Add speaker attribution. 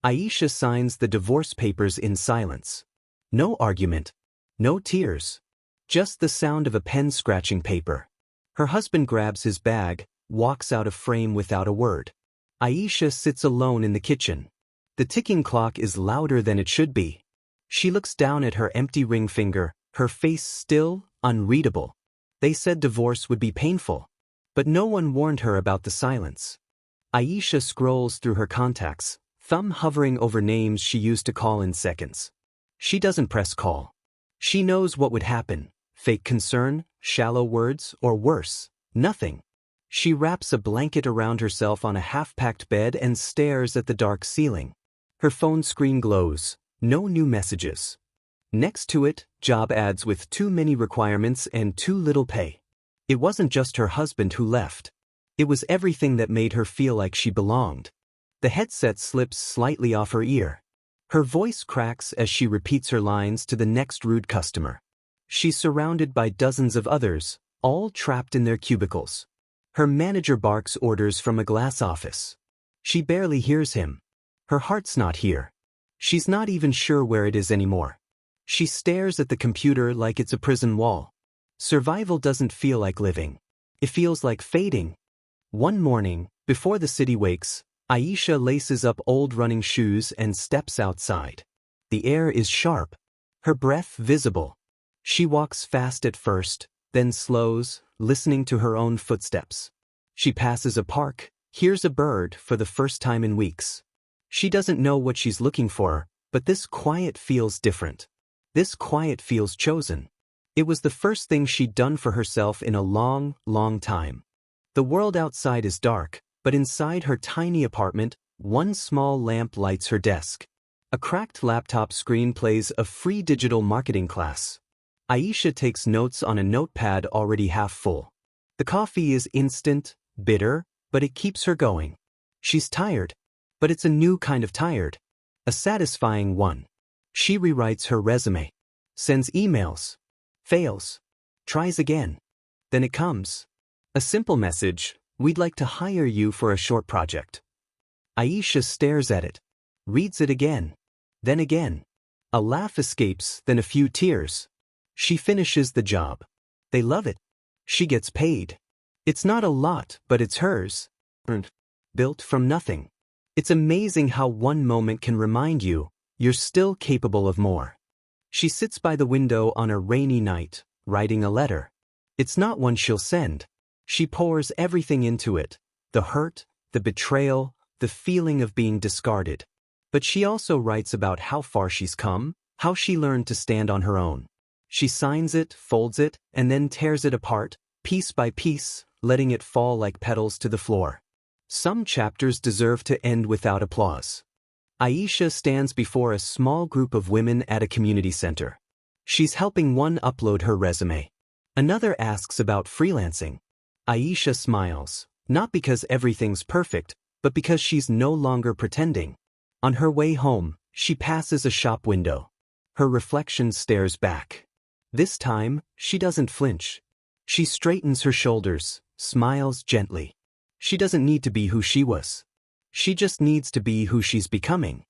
Speaker 1: Aisha signs the divorce papers in silence. No argument. No tears. Just the sound of a pen scratching paper. Her husband grabs his bag, walks out of frame without a word. Aisha sits alone in the kitchen. The ticking clock is louder than it should be. She looks down at her empty ring finger, her face still, unreadable. They said divorce would be painful. But no one warned her about the silence. Aisha scrolls through her contacts, thumb hovering over names she used to call in seconds. She doesn't press call. She knows what would happen: fake concern, shallow words, or worse, nothing. She wraps a blanket around herself on a half-packed bed and stares at the dark ceiling. Her phone screen glows. No new messages. Next to it, job ads with too many requirements and too little pay. It wasn't just her husband who left. It was everything that made her feel like she belonged. The headset slips slightly off her ear. Her voice cracks as she repeats her lines to the next rude customer. She's surrounded by dozens of others, all trapped in their cubicles. Her manager barks orders from a glass office. She barely hears him. Her heart's not here. She's not even sure where it is anymore. She stares at the computer like it's a prison wall. Survival doesn't feel like living. It feels like fading. One morning, before the city wakes, Aisha laces up old running shoes and steps outside. The air is sharp. Her breath visible. She walks fast at first, then slows, listening to her own footsteps. She passes a park, hears a bird for the first time in weeks. She doesn't know what she's looking for, but this quiet feels different. This quiet feels chosen. It was the first thing she'd done for herself in a long, long time. The world outside is dark, but inside her tiny apartment, one small lamp lights her desk. A cracked laptop screen plays a free digital marketing class. Aisha takes notes on a notepad already half full. The coffee is instant, bitter, but it keeps her going. She's tired. But it's a new kind of tired. A satisfying one. She rewrites her resume. Sends emails. Fails. Tries again. Then it comes. A simple message: "We'd like to hire you for a short project." Aisha stares at it. Reads it again. Then again. A laugh escapes, then a few tears. She finishes the job. They love it. She gets paid. It's not a lot, but it's hers. Built from nothing. It's amazing how one moment can remind you, you're still capable of more. She sits by the window on a rainy night, writing a letter. It's not one she'll send. She pours everything into it: the hurt, the betrayal, the feeling of being discarded. But she also writes about how far she's come, how she learned to stand on her own. She signs it, folds it, and then tears it apart, piece by piece, letting it fall like petals to the floor. Some chapters deserve to end without applause. Aisha stands before a small group of women at a community center. She's helping one upload her resume. Another asks about freelancing. Aisha smiles, not because everything's perfect, but because she's no longer pretending. On her way home, she passes a shop window. Her reflection stares back. This time, she doesn't flinch. She straightens her shoulders, smiles gently. She doesn't need to be who she was. She just needs to be who she's becoming.